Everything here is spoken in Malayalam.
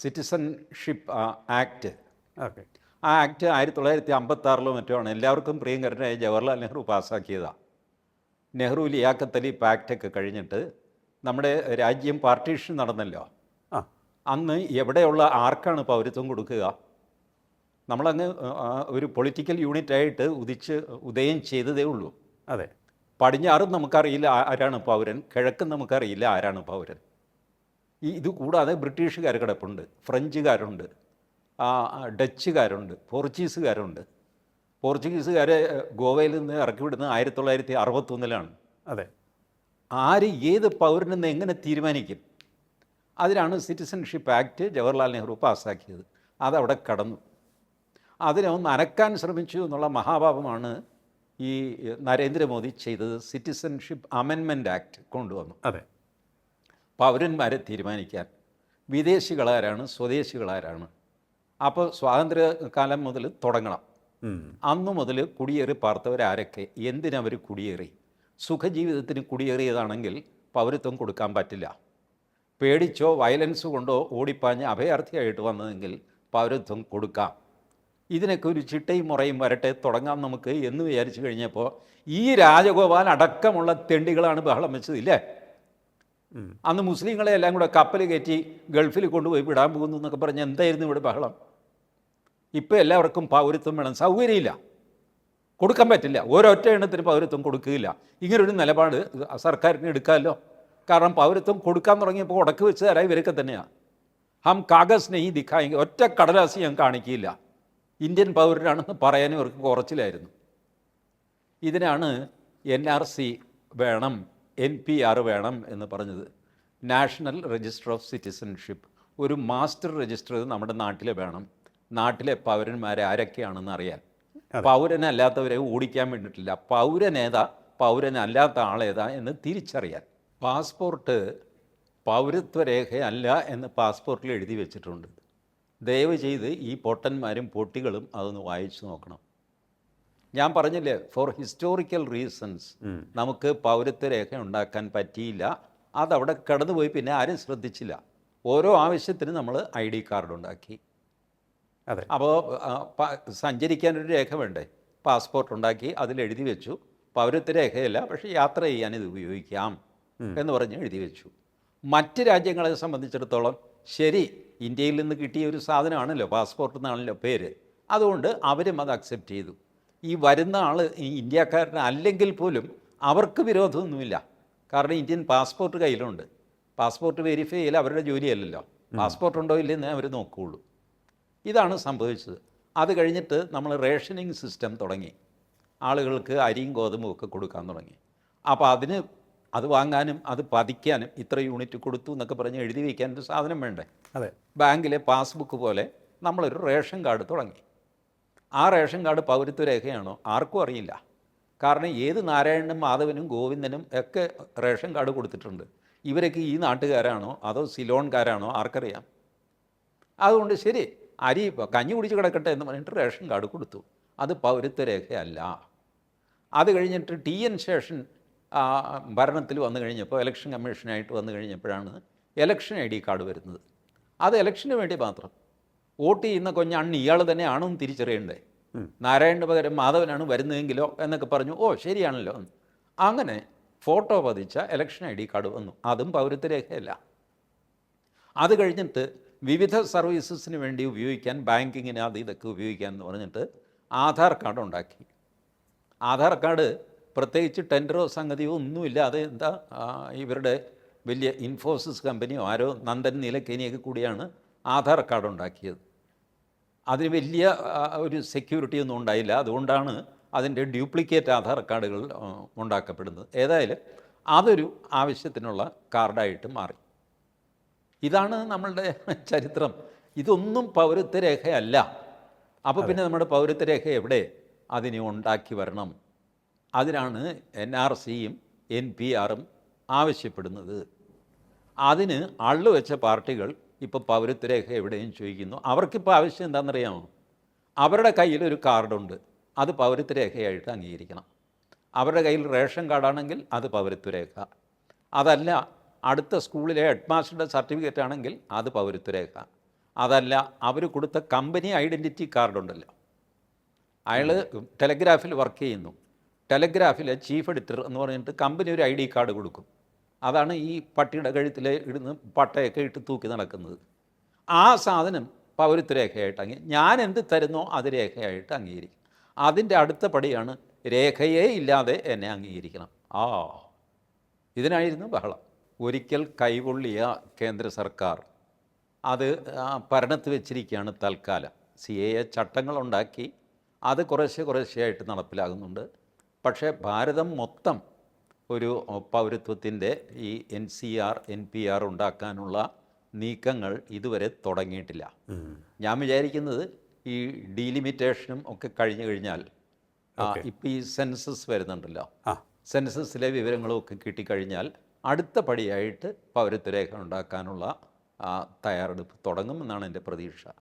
Citizenship act. ഓക്കെ. ആ ആക്ട് 1956 മറ്റോ ആണ്. എല്ലാവർക്കും പ്രിയങ്കരനായ ജവഹർലാൽ നെഹ്റു പാസ്സാക്കിയതാണ്. നെഹ്റു ലിയാഖത്ത് അലി പാക്റ്റൊക്കെ കഴിഞ്ഞിട്ട് നമ്മുടെ രാജ്യം പാർട്ടീഷൻ നടന്നല്ലോ. ആ അന്ന് എവിടെയുള്ള ആർക്കാണ് പൗരത്വം കൊടുക്കുക? നമ്മളങ്ങ് ഒരു പൊളിറ്റിക്കൽ യൂണിറ്റായിട്ട് ഉദയം ചെയ്തതേ ഉള്ളൂ. അതെ. പടിഞ്ഞാറും നമുക്കറിയില്ല ആരാണ് പൗരൻ, കിഴക്കും നമുക്കറിയില്ല ആരാണ് പൗരൻ. ഇത് കൂടാതെ ബ്രിട്ടീഷുകാർ കിടപ്പുണ്ട്, ഫ്രഞ്ചുകാരുണ്ട്, ഡച്ചുകാരുണ്ട്, പോർച്ചുഗീസുകാരുണ്ട്. പോർച്ചുഗീസുകാരെ ഗോവയിൽ നിന്ന് ഇറക്കി വിടുന്നത് 1961 അതെ. ആര് ഏത് പൗരനെന്ന് എങ്ങനെ തീരുമാനിക്കും? അതിനാണ് സിറ്റിസൺഷിപ്പ് ആക്ട് ജവഹർലാൽ നെഹ്റു പാസ്സാക്കിയത്. അതവിടെ കടന്നു. അതിനെ ഒന്ന് അനക്കാൻ ശ്രമിച്ചു എന്നുള്ള മഹാപാപമാണ് ഈ നരേന്ദ്രമോദി ചെയ്തത്. സിറ്റിസൺഷിപ്പ് അമെൻമെൻറ്റ് ആക്ട് കൊണ്ടുവന്നു. അതെ. പൗരന്മാരെ തീരുമാനിക്കാൻ വിദേശികളാരാണ്, സ്വദേശികളാരാണ്. അപ്പോൾ സ്വാതന്ത്ര്യകാലം മുതൽ തുടങ്ങണം. അന്നു മുതൽ കുടിയേറി പാർത്തവരാരൊക്കെ, എന്തിനവർ കുടിയേറി. സുഖജീവിതത്തിന് കുടിയേറിയതാണെങ്കിൽ പൗരത്വം കൊടുക്കാൻ പറ്റില്ല. പേടിച്ചോ വയലൻസ് കൊണ്ടോ ഓടിപ്പാഞ്ഞ് അഭയാർത്ഥിയായിട്ട് വന്നതെങ്കിൽ പൗരത്വം കൊടുക്കാം. ഇതിനൊക്കെ ഒരു ചിട്ടയും മുറയും വരട്ടെ, തുടങ്ങാം നമുക്ക് എന്ന് വിചാരിച്ചു കഴിഞ്ഞപ്പോൾ ഈ രാജഗോപാൽ അടക്കമുള്ള തെണ്ടികളാണ് ബഹളം വെച്ചത്, ഇല്ലേ? അന്ന് മുസ്ലിങ്ങളെ എല്ലാം കൂടെ കപ്പൽ കയറ്റി ഗൾഫിൽ കൊണ്ടുപോയി വിടാൻ പോകുന്നു എന്നൊക്കെ പറഞ്ഞ് എന്തായിരുന്നു ഇവിടെ ബഹളം? ഇപ്പോൾ എല്ലാവർക്കും പൗരത്വം വേണം. സൗകര്യമില്ല, കൊടുക്കാൻ പറ്റില്ല. ഒരൊറ്റ എണ്ണത്തിന് പൗരത്വം കൊടുക്കുകയില്ല. ഇങ്ങനൊരു നിലപാട് സർക്കാരിന് എടുക്കാമല്ലോ. കാരണം പൗരത്വം കൊടുക്കാൻ തുടങ്ങിയപ്പോൾ ഉടക്ക് വെച്ച് തരാം ഇവരൊക്കെ തന്നെയാണ്. ഹം കാഗസ് നെയ് ദിഖായെങ്കിൽ ഒറ്റ കടലാസ് ഞാൻ കാണിക്കില്ല, ഇന്ത്യൻ പൗരനാണെന്ന് പറയാനും അവർക്ക് കുറച്ചിലായിരുന്നു. ഇതിനാണ് NRC വേണം, NPR വേണം എന്ന് പറഞ്ഞത്. നാഷണൽ രജിസ്റ്റർ ഓഫ് സിറ്റിസൺഷിപ്പ്, ഒരു മാസ്റ്റർ രജിസ്റ്റർ നമ്മുടെ നാട്ടിൽ വേണം. നാട്ടിലെ പൗരന്മാരെ ആരൊക്കെയാണെന്ന് അറിയാൻ. പൗരനല്ലാത്തവരെ ഓടിക്കാൻ വേണ്ടിയിട്ടില്ല. പൗരനേതാ പൗരനല്ലാത്ത ആളേതാ എന്ന് തിരിച്ചറിയാൻ. പാസ്പോർട്ട് പൗരത്വരേഖയല്ല എന്ന് പാസ്പോർട്ടിൽ എഴുതി വെച്ചിട്ടുണ്ട്. ദയവ് ചെയ്ത് ഈ പൊട്ടന്മാരും പൊട്ടികളും അതൊന്ന് വായിച്ചു നോക്കണം. ഞാൻ പറഞ്ഞില്ലേ, ഫോർ ഹിസ്റ്റോറിക്കൽ റീസൺസ് നമുക്ക് പൗരത്വരേഖ ഉണ്ടാക്കാൻ പറ്റിയില്ല. അതവിടെ കടന്നുപോയി, പിന്നെ ആരും ശ്രദ്ധിച്ചില്ല. ഓരോ ആവശ്യത്തിന് നമ്മൾ ID കാർഡ് ഉണ്ടാക്കി. അതെ. അപ്പോൾ സഞ്ചരിക്കാനൊരു രേഖ വേണ്ടേ? പാസ്പോർട്ട് ഉണ്ടാക്കി, അതിലെഴുതി വെച്ചു പൗരത്വരേഖയല്ല, പക്ഷേ യാത്ര ചെയ്യാൻ ഇത് ഉപയോഗിക്കാം എന്ന് പറഞ്ഞ് എഴുതി വെച്ചു. മറ്റ് രാജ്യങ്ങളെ സംബന്ധിച്ചിടത്തോളം ശരി, ഇന്ത്യയിൽ നിന്ന് കിട്ടിയ ഒരു സാധനമാണല്ലോ, പാസ്പോർട്ട് എന്നാണല്ലോ പേര്, അതുകൊണ്ട് അവരും അത് അക്സെപ്റ്റ് ചെയ്തു. ഈ വരുന്ന ആൾ ഈ ഇന്ത്യക്കാരനല്ലെങ്കിൽ പോലും അവർക്ക് വിരോധമൊന്നുമില്ല. കാരണം ഇന്ത്യൻ പാസ്പോർട്ട് കയ്യിലുണ്ട്. പാസ്പോർട്ട് വെരിഫൈ ചെയ്യൽ അവരുടെ ജോലിയല്ലല്ലോ. പാസ്പോർട്ട് ഉണ്ടോ ഇല്ലെന്നേ അവർ നോക്കുകയുള്ളൂ. ഇതാണ് സംഭവിച്ചത്. അത് കഴിഞ്ഞിട്ട് നമ്മൾ റേഷനിങ് സിസ്റ്റം തുടങ്ങി. ആളുകൾക്ക് അരിയും ഗോതമ്പും ഒക്കെ കൊടുക്കാൻ തുടങ്ങി. അപ്പോൾ അത് വാങ്ങാനും അത് പതിക്കാനും ഇത്ര യൂണിറ്റ് കൊടുത്തു എന്നൊക്കെ പറഞ്ഞ് എഴുതി വയ്ക്കാനൊരു സാധനം വേണ്ടേ? അതെ. ബാങ്കിലെ പാസ്ബുക്ക് പോലെ നമ്മളൊരു റേഷൻ കാർഡ് തുടങ്ങി. ആ റേഷൻ കാർഡ് പൗരത്വരേഖയാണോ ആർക്കും അറിയില്ല. കാരണം ഏത് നാരായണനും മാധവനും ഗോവിന്ദനും ഒക്കെ റേഷൻ കാർഡ് കൊടുത്തിട്ടുണ്ട്. ഇവരൊക്കെ ഈ നാട്ടുകാരാണോ അതോ സിലോൺകാരാണോ ആർക്കറിയാം? അതുകൊണ്ട് ശരി, അരി കഞ്ഞി കുടിച്ച് കിടക്കട്ടെ എന്ന് പറഞ്ഞിട്ട് റേഷൻ കാർഡ് കൊടുത്തു. അത് പൗരത്വരേഖയല്ല. അത് കഴിഞ്ഞിട്ട് TN ശേഷൻ ഭരണത്തിൽ വന്നു കഴിഞ്ഞപ്പോൾ, ഇലക്ഷൻ കമ്മീഷനായിട്ട് വന്നു കഴിഞ്ഞപ്പോഴാണ് ഇലക്ഷൻ ID കാർഡ് വരുന്നത്. അത് ഇലക്ഷന് വേണ്ടി മാത്രം. വോട്ട് ചെയ്യുന്ന കൊഞ്ഞാണ് ഇയാൾ തന്നെ ആണെന്ന് തിരിച്ചറിയണ്ടേ? നാരായണന് പകരം മാധവനാണ് വരുന്നതെങ്കിലോ എന്നൊക്കെ പറഞ്ഞു. ഓ ശരിയാണല്ലോ. അങ്ങനെ ഫോട്ടോ പതിച്ച ഇലക്ഷൻ ID കാർഡ് വന്നു. അതും പൗരത്വരേഖയല്ല. അത് കഴിഞ്ഞിട്ട് വിവിധ സർവീസസിന് വേണ്ടി ഉപയോഗിക്കാൻ, ബാങ്കിങ്ങിന് അത് ഇതൊക്കെ ഉപയോഗിക്കാൻ എന്ന് പറഞ്ഞിട്ട് ആധാർ കാർഡ് ഉണ്ടാക്കി. ആധാർ കാർഡ് പ്രത്യേകിച്ച് ടെൻഡറോ സംഗതിയോ ഒന്നുമില്ലാതെ ഇവരുടെ വലിയ ഇൻഫോസിസ് കമ്പനിയോ ആരോ നന്ദൻ നീലക്കേനിയൊക്കെ കൂടിയാണ് ആധാർ കാർഡ് ഉണ്ടാക്കിയത്. അതിന് വലിയ ഒരു സെക്യൂരിറ്റി ഒന്നും ഉണ്ടായില്ല. അതുകൊണ്ടാണ് അതിൻ്റെ ഡ്യൂപ്ലിക്കേറ്റ് ആധാർ കാർഡുകൾ ഉണ്ടാക്കപ്പെടുന്നത്. ഏതായാലും അതൊരു ആവശ്യത്തിനുള്ള കാർഡായിട്ട് മാറി. ഇതാണ് നമ്മളുടെ ചരിത്രം. ഇതൊന്നും പൗരത്വരേഖയല്ല. അപ്പോൾ പിന്നെ നമ്മുടെ പൗരത്വരേഖ എവിടെ? അതിനെ ഉണ്ടാക്കി വരണം. അതിനാണ് NRCയും NPRും ആവശ്യപ്പെടുന്നത്. അതിന് അള്ളുവെച്ച പാർട്ടികൾ ഇപ്പോൾ പൗരത്വരേഖ എവിടെയും ചോദിക്കുന്നു. അവർക്കിപ്പോൾ ആവശ്യം എന്താണെന്നറിയാമോ? അവരുടെ കയ്യിലൊരു കാർഡുണ്ട്, അത് പൗരത്വരേഖയായിട്ട് അംഗീകരിക്കണം. അവരുടെ കയ്യിൽ റേഷൻ കാർഡാണെങ്കിൽ അത് പൗരത്വരേഖ. അതല്ല, അടുത്ത സ്കൂളിലെ ഹെഡ് മാസ്റ്ററുടെ സർട്ടിഫിക്കറ്റ് ആണെങ്കിൽ അത് പൗരത്വരേഖ. അതല്ല അവർ കൊടുത്ത കമ്പനി ഐഡൻറ്റിറ്റി കാർഡുണ്ടല്ലോ, അയാൾ ടെലഗ്രാഫിൽ വർക്ക് ചെയ്യുന്നു, ടെലഗ്രാഫിലെ ചീഫ് എഡിറ്റർ എന്ന് പറഞ്ഞിട്ട് കമ്പനി ഒരു ID കാർഡ് കൊടുക്കും. അതാണ് ഈ പട്ടിയുടെ കഴുത്തിൽ ഇടുന്ന് പട്ടയൊക്കെ ഇട്ട് തൂക്കി നടക്കുന്നത്. ആ സാധനം പൗരത്വ രേഖയായിട്ട് ഞാൻ എന്ത് തരുന്നോ അത് രേഖയായിട്ട് അംഗീകരിക്കും. അതിൻ്റെ അടുത്ത പടിയാണ് രേഖയേ ഇല്ലാതെ എന്നെ അംഗീകരിക്കണം. ഇതിനായിരുന്നു ബഹളം. ഒരിക്കൽ കൈപൊള്ളിയ കേന്ദ്ര സർക്കാർ അത് ഭരണത്ത് വെച്ചിരിക്കുകയാണ് തൽക്കാലം. CAA ചട്ടങ്ങളുണ്ടാക്കി അത് കുറേശ്ശെയായിട്ട് നടപ്പിലാകുന്നുണ്ട്. പക്ഷേ ഭാരതം മൊത്തം ഒരു പൗരത്വത്തിൻ്റെ ഈ NCR NPR ഉണ്ടാക്കാനുള്ള നീക്കങ്ങൾ ഇതുവരെ തുടങ്ങിയിട്ടില്ല. ഞാൻ വിചാരിക്കുന്നത് ഈ ഡീലിമിറ്റേഷനും ഒക്കെ കഴിഞ്ഞു കഴിഞ്ഞാൽ ഇപ്പോൾ ഈ സെൻസസ് വരുന്നുണ്ടല്ലോ, സെൻസസിലെ വിവരങ്ങളും ഒക്കെ കിട്ടിക്കഴിഞ്ഞാൽ അടുത്ത പടിയായിട്ട് പൗരത്വ രേഖ ഉണ്ടാക്കാനുള്ള തയ്യാറെടുപ്പ് തുടങ്ങുമെന്നാണ് എൻ്റെ പ്രതീക്ഷ.